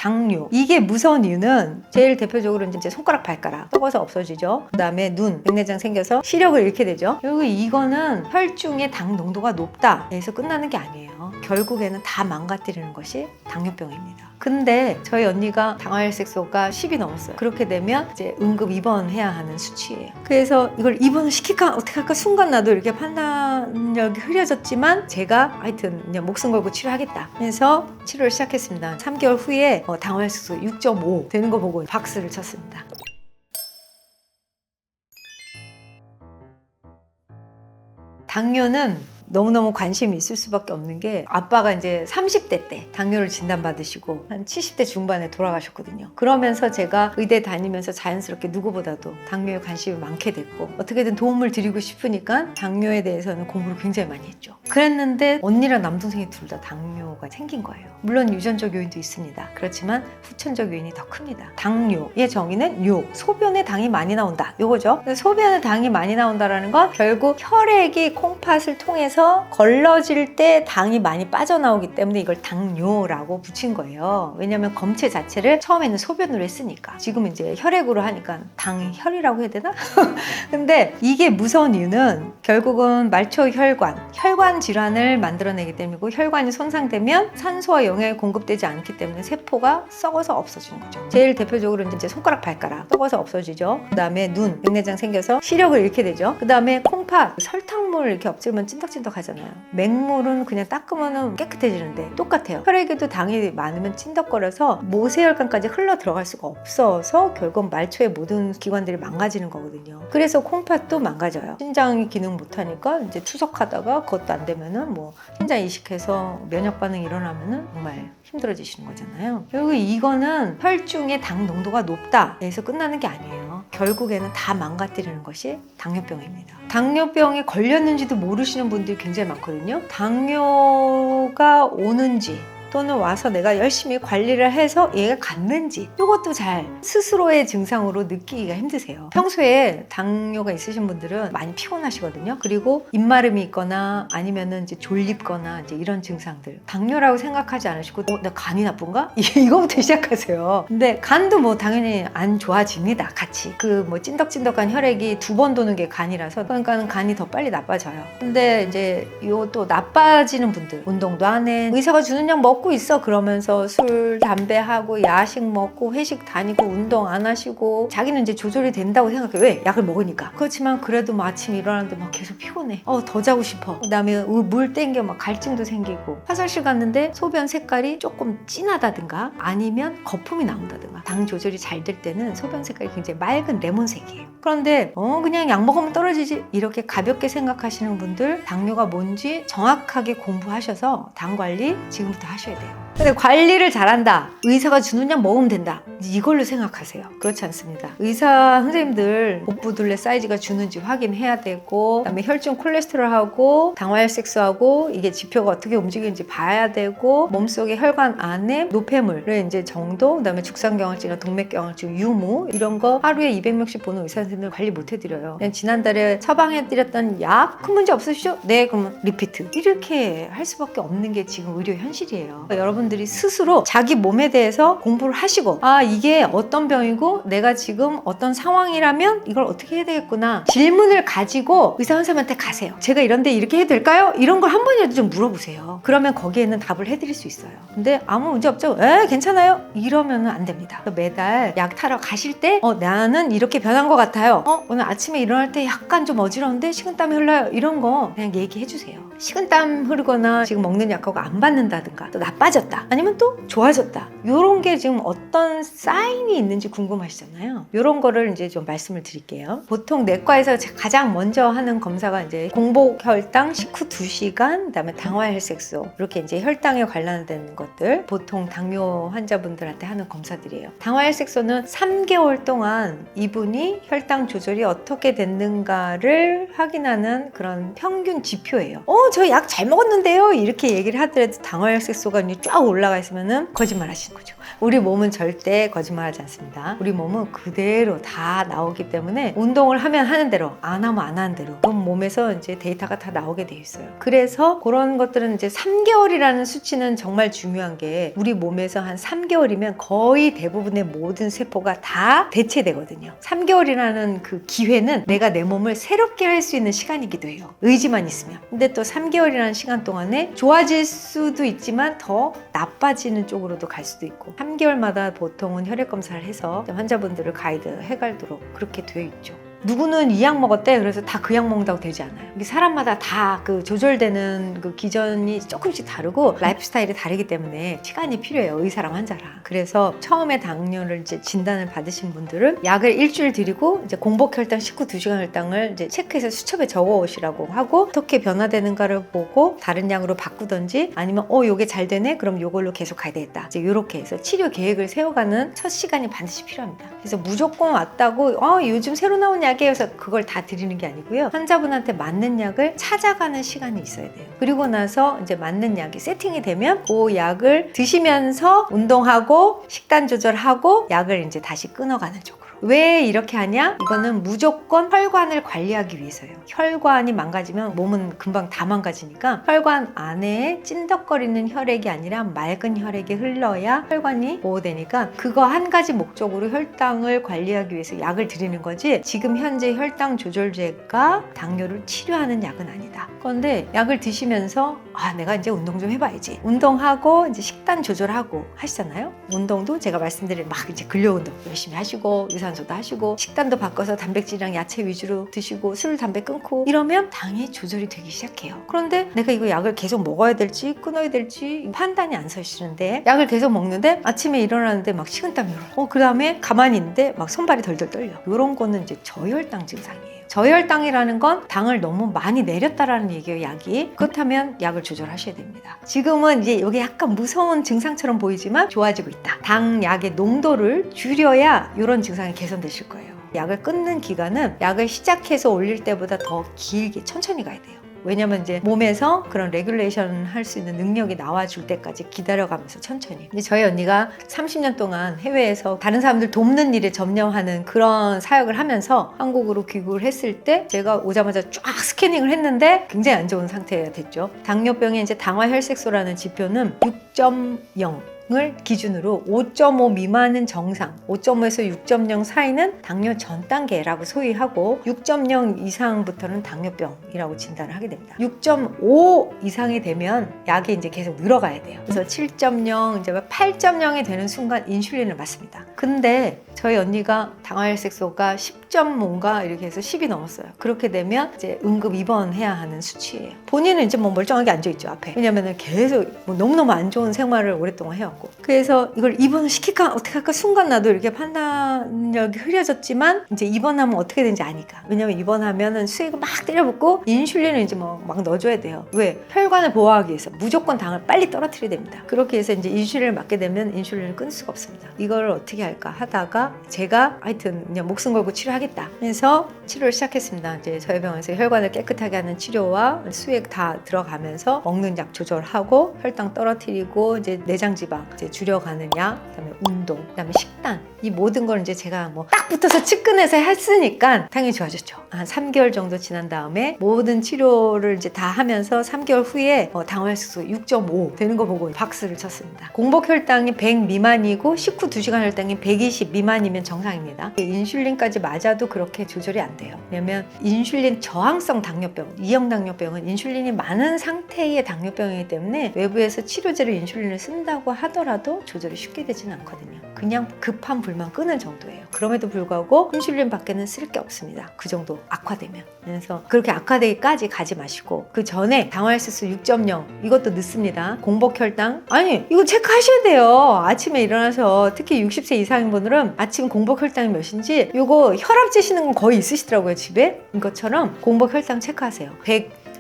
당뇨. 이게 무서운 이유는 제일 대표적으로 이제 손가락, 발가락 썩어서 없어지죠. 그 다음에 눈, 백내장 생겨서 시력을 잃게 되죠. 그리고 이거는 혈중의 당 농도가 높다 해서 끝나는 게 아니에요. 결국에는 다 망가뜨리는 것이 당뇨병입니다. 근데 저희 언니가 당화혈색소가 10이 넘었어요. 그렇게 되면 이제 응급 입원해야 하는 수치예요. 그래서 이걸 입원을 시킬까 어떻게 할까 순간 나도 이렇게 판단력이 흐려졌지만 제가 하여튼 그냥 목숨 걸고 치료하겠다 해서 치료를 시작했습니다. 3개월 후에 당화혈색소 6.5 되는 거 보고 박수를 쳤습니다. 당뇨는 너무너무 관심이 있을 수밖에 없는 게 아빠가 이제 30대 때 당뇨를 진단받으시고 한 70대 중반에 돌아가셨거든요. 그러면서 제가 의대 다니면서 자연스럽게 누구보다도 당뇨에 관심이 많게 됐고 어떻게든 도움을 드리고 싶으니까 당뇨에 대해서는 공부를 굉장히 많이 했죠. 그랬는데 언니랑 남동생이 둘 다 당뇨가 생긴 거예요. 물론 유전적 요인도 있습니다. 그렇지만 후천적 요인이 더 큽니다. 당뇨의 정의는 소변에 당이 많이 나온다 요거죠. 소변에 당이 많이 나온다라는 건 결국 혈액이 콩팥을 통해서 걸러질 때 당이 많이 빠져나오기 때문에 이걸 당뇨라고 붙인 거예요. 왜냐하면 검체 자체를 처음에는 소변으로 했으니까 지금 이제 혈액으로 하니까 당혈이라고 해야 되나? 근데 이게 무서운 이유는 결국은 혈관 질환을 만들어내기 때문이고 혈관이 손상되면 산소와 영양이 공급되지 않기 때문에 세포가 썩어서 없어지는 거죠. 제일 대표적으로 이제 손가락, 발가락 썩어서 없어지죠. 그 다음에 눈, 백내장 생겨서 시력을 잃게 되죠. 그 다음에 콩팥, 설탕물 이렇게 엎지르면 찐덕찐덕 하잖아요. 맹물은 그냥 닦으면 깨끗해지는데 똑같아요. 혈액에도 당이 많으면 찐덕거려서 모세혈관까지 흘러 들어갈 수가 없어서 결국 말초의 모든 기관들이 망가지는 거거든요. 그래서 콩팥도 망가져요. 신장이 기능 못하니까 이제 투석하다가 그것도 안 되면은 신장 이식해서 면역 반응이 일어나면은 정말 힘들어지시는 거잖아요. 그리고 이거는 혈중의 당 농도가 높다 해서 끝나는 게 아니에요. 결국에는 다 망가뜨리는 것이 당뇨병입니다. 당뇨병에 걸렸는지도 모르시는 분들이 굉장히 많거든요. 당뇨가 오는지 또는 와서 내가 열심히 관리를 해서 얘가 갔는지 이것도 잘 스스로의 증상으로 느끼기가 힘드세요. 평소에 당뇨가 있으신 분들은 많이 피곤하시거든요. 그리고 입마름이 있거나 아니면은 이제 졸립거나 이제 이런 증상들 당뇨라고 생각하지 않으시고 나 간이 나쁜가? 이거부터 시작하세요. 근데 간도 당연히 안 좋아집니다. 같이 찐덕찐덕한 혈액이 2번 도는 게 간이라서 그러니까 간이 더 빨리 나빠져요. 근데 이제 또 나빠지는 분들 운동도 안 해 의사가 주는 약 먹고 있어 그러면서 술, 담배 하고 야식 먹고 회식 다니고 운동 안 하시고 자기는 이제 조절이 된다고 생각해. 왜? 약을 먹으니까. 그렇지만 그래도 아침에 일어나는데 계속 피곤해. 더 자고 싶어. 그 다음에 물 땡겨 갈증도 생기고 화장실 갔는데 소변 색깔이 조금 진하다든가 아니면 거품이 나온다든가 당 조절이 잘 될 때는 소변 색깔이 굉장히 맑은 레몬색이에요. 그런데 그냥 약 먹으면 떨어지지 이렇게 가볍게 생각하시는 분들 당뇨가 뭔지 정확하게 공부하셔서 당 관리 지금부터 하셔야 돼요. 근데 관리를 잘한다. 의사가 주는 약 먹으면 된다. 이걸로 생각하세요. 그렇지 않습니다. 의사 선생님들 복부둘레 사이즈가 주는지 확인해야 되고 그다음에 혈중 콜레스테롤하고 당화혈색소하고 이게 지표가 어떻게 움직이는지 봐야 되고 몸속의 혈관 안에 노폐물의 이제 정도 그다음에 죽상경화증이나 동맥경화증, 유무 이런 거 하루에 200명씩 보는 의사 선생님들 관리 못 해드려요. 그냥 지난달에 처방해드렸던 약 큰 문제 없으시죠? 네, 그러면 리피트 이렇게 할 수밖에 없는 게 지금 의료 현실이에요. 그러니까 여러분들이 스스로 자기 몸에 대해서 공부를 하시고 이게 어떤 병이고 내가 지금 어떤 상황이라면 이걸 어떻게 해야 되겠구나 질문을 가지고 의사 선생님한테 가세요. 제가 이런데 이렇게 해도 될까요? 이런 걸 한 번이라도 좀 물어보세요. 그러면 거기에는 답을 해드릴 수 있어요. 근데 아무 문제 없죠? 괜찮아요? 이러면 안 됩니다. 매달 약 타러 가실 때 나는 이렇게 변한 것 같아요. 오늘 아침에 일어날 때 약간 좀 어지러운데 식은땀이 흘러요. 이런 거 그냥 얘기해 주세요. 식은땀 흐르거나 지금 먹는 약하고 안 받는다든가 또 나빠졌다 아니면 또 좋아졌다 이런 게 지금 어떤 사인이 있는지 궁금하시잖아요. 이런 거를 이제 좀 말씀을 드릴게요. 보통 내과에서 가장 먼저 하는 검사가 이제 공복혈당 식후 2시간 그다음에 당화혈색소 이렇게 이제 혈당에 관련된 것들 보통 당뇨 환자분들한테 하는 검사들이에요. 당화혈색소는 3개월 동안 이분이 혈당 조절이 어떻게 됐는가를 확인하는 그런 평균 지표예요. 저 약 잘 먹었는데요 이렇게 얘기를 하더라도 당화혈색소가 쫙 막 올라가 있으면은 거짓말 하시는 거죠. 우리 몸은 절대 거짓말하지 않습니다. 우리 몸은 그대로 다 나오기 때문에 운동을 하면 하는 대로, 안 하면 안 하는 대로 그럼 몸에서 이제 데이터가 다 나오게 돼 있어요. 그래서 그런 것들은 이제 3개월이라는 수치는 정말 중요한 게 우리 몸에서 한 3개월이면 거의 대부분의 모든 세포가 다 대체되거든요. 3개월이라는 그 기회는 내가 내 몸을 새롭게 할 수 있는 시간이기도 해요. 의지만 있으면. 근데 또 3개월이라는 시간 동안에 좋아질 수도 있지만 더 나빠지는 쪽으로도 갈 수도 있고 3개월마다 보통은 혈액 검사를 해서 환자분들을 가이드 해가도록 그렇게 되어 있죠. 누구는 이 약 먹었대. 그래서 다 그 약 먹는다고 되지 않아요. 이게 사람마다 다 그 조절되는 그 기전이 조금씩 다르고 라이프 스타일이 다르기 때문에 시간이 필요해요. 의사랑 환자랑. 그래서 처음에 당뇨를 이제 진단을 받으신 분들은 약을 일주일 드리고 이제 공복 혈당 12시간 혈당을 이제 체크해서 수첩에 적어 오시라고 하고 어떻게 변화되는가를 보고 다른 약으로 바꾸던지 아니면 요게 잘 되네. 그럼 요걸로 계속 가야 되겠다. 이제 요렇게 해서 치료 계획을 세워가는 첫 시간이 반드시 필요합니다. 그래서 무조건 왔다고 요즘 새로 나온 약 해서 그걸 다 드리는 게 아니고요. 환자분한테 맞는 약을 찾아가는 시간이 있어야 돼요. 그리고 나서 이제 맞는 약이 세팅이 되면 그 약을 드시면서 운동하고 식단 조절하고 약을 이제 다시 끊어가는 쪽으로. 왜 이렇게 하냐? 이거는 무조건 혈관을 관리하기 위해서예요. 혈관이 망가지면 몸은 금방 다 망가지니까 혈관 안에 찐덕거리는 혈액이 아니라 맑은 혈액이 흘러야 혈관이 보호되니까 그거 한 가지 목적으로 혈당을 관리하기 위해서 약을 드리는 거지 지금 현재 혈당 조절제가 당뇨를 치료하는 약은 아니다. 그런데 약을 드시면서 내가 이제 운동 좀 해봐야지. 운동하고 이제 식단 조절하고 하시잖아요. 운동도 제가 말씀드린 막 이제 근력 운동 열심히 하시고 유산소도 하시고 식단도 바꿔서 단백질이랑 야채 위주로 드시고 술, 담배 끊고 이러면 당이 조절이 되기 시작해요. 그런데 내가 이거 약을 계속 먹어야 될지 끊어야 될지 판단이 안 서시는데 약을 계속 먹는데 아침에 일어나는데 막 식은땀이 흘러. 그 다음에 가만히 있는데 막 손발이 덜덜 떨려. 이런 거는 이제 저혈당 증상이에요. 저혈당이라는 건 당을 너무 많이 내렸다라는 얘기예요, 약이. 그렇다면 약을 조절하셔야 됩니다. 지금은 이제 여기 약간 무서운 증상처럼 보이지만 좋아지고 있다. 당 약의 농도를 줄여야 이런 증상이 개선되실 거예요. 약을 끊는 기간은 약을 시작해서 올릴 때보다 더 길게 천천히 가야 돼요. 왜냐면 이제 몸에서 그런 레귤레이션 할 수 있는 능력이 나와줄 때까지 기다려가면서 천천히. 근데 저희 언니가 30년 동안 해외에서 다른 사람들 돕는 일에 전념하는 그런 사역을 하면서 한국으로 귀국을 했을 때 제가 오자마자 쫙 스캐닝을 했는데 굉장히 안 좋은 상태가 됐죠. 당뇨병의 이제 당화혈색소라는 지표는 6.0. 을 기준으로 5.5 미만은 정상, 5.5에서 6.0 사이는 당뇨 전 단계라고 소위 하고 6.0 이상부터는 당뇨병이라고 진단을 하게 됩니다. 6.5 이상이 되면 약이 이제 계속 늘어가야 돼요. 그래서 7.0, 이제 8.0이 되는 순간 인슐린을 맞습니다. 근데 저희 언니가 당화혈색소가 10.뭔가 이렇게 해서 10이 넘었어요. 그렇게 되면 이제 응급 입원해야 하는 수치예요. 본인은 이제 뭐 멀쩡하게 앉아있죠, 앞에. 왜냐면은 계속 뭐 너무너무 안 좋은 생활을 오랫동안 해왔고. 그래서 이걸 입원을 시킬까 어떻게 할까 순간 나도 이렇게 판단력이 흐려졌지만 이제 입원하면 어떻게 되는지 아니까. 왜냐면 입원하면은 수액을 막 때려붓고 인슐린을 이제 뭐 막 넣어줘야 돼요. 왜? 혈관을 보호하기 위해서 무조건 당을 빨리 떨어뜨려야 됩니다. 그렇게 해서 이제 인슐린을 맞게 되면 인슐린을 끊을 수가 없습니다. 이걸 어떻게 할까 하다가 제가 하여튼 그냥 목숨 걸고 치료하겠다 해서 치료를 시작했습니다. 이제 저희 병원에서 혈관을 깨끗하게 하는 치료와 수액 다 들어가면서 먹는 약 조절하고 혈당 떨어뜨리고 이제 내장 지방 이제 줄여가는 약, 그다음에 운동, 그다음에 식단 이 모든 걸 이제 제가 뭐 딱 붙어서 측근해서 했으니까 당연히 좋아졌죠. 한 3개월 정도 지난 다음에 모든 치료를 이제 다 하면서 3개월 후에 당화혈색소 6.5 되는 거 보고 박수를 쳤습니다. 공복 혈당이 100 미만이고 식후 2시간 혈당이 120 미만이면 정상입니다. 인슐린까지 맞아도 그렇게 조절이 안 돼요. 왜냐면 인슐린 저항성 당뇨병, 2형 당뇨병은 인슐린이 많은 상태의 당뇨병이기 때문에 외부에서 치료제로 인슐린을 쓴다고 하더라도 조절이 쉽게 되지는 않거든요. 그냥 급한 불만 끄는 정도예요. 그럼에도 불구하고 인슐린 밖에는 쓸 게 없습니다. 그 정도 악화되면. 그래서 그렇게 악화되기까지 가지 마시고 그 전에 당화혈색소 6.0 이것도 늦습니다. 공복 혈당 아니 이거 체크하셔야 돼요. 아침에 일어나서 특히 60세 이상인 분들은 아침 공복 혈당이 몇인지 이거 혈압 재시는 건 거의 있으시더라고요. 집에 이것처럼 공복 혈당 체크하세요.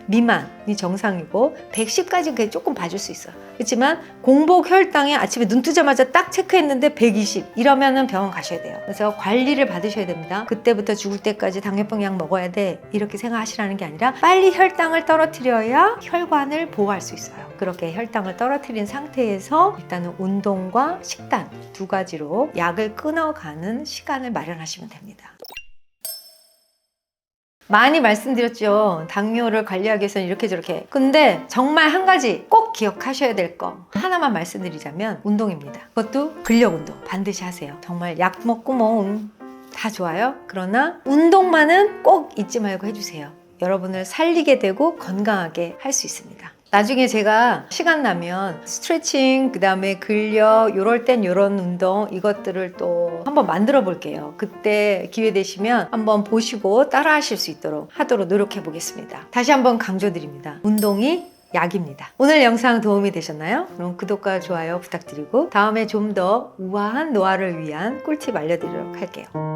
미만이 정상이고 110까지 그게 조금 봐줄 수 있어요. 그렇지만 공복 혈당이 아침에 눈 뜨자마자 딱 체크했는데 120 이러면은 병원 가셔야 돼요. 그래서 관리를 받으셔야 됩니다. 그때부터 죽을 때까지 당뇨병 약 먹어야 돼 이렇게 생각하시라는 게 아니라 빨리 혈당을 떨어뜨려야 혈관을 보호할 수 있어요. 그렇게 혈당을 떨어뜨린 상태에서 일단은 운동과 식단 두 가지로 약을 끊어가는 시간을 마련하시면 됩니다. 많이 말씀드렸죠. 당뇨를 관리하기 위해서는 이렇게 저렇게. 근데 정말 한 가지 꼭 기억하셔야 될 거 하나만 말씀드리자면 운동입니다. 그것도 근력 운동 반드시 하세요. 정말 약 먹고 뭐 다 좋아요. 그러나 운동만은 꼭 잊지 말고 해주세요. 여러분을 살리게 되고 건강하게 할 수 있습니다. 나중에 제가 시간 나면 스트레칭, 그 다음에 근력, 요럴 땐 요런 운동 이것들을 또 한번 만들어 볼게요. 그때 기회 되시면 한번 보시고 따라 하실 수 있도록 하도록 노력해 보겠습니다. 다시 한번 강조드립니다. 운동이 약입니다. 오늘 영상 도움이 되셨나요? 그럼 구독과 좋아요 부탁드리고 다음에 좀 더 우아한 노화를 위한 꿀팁 알려드리도록 할게요.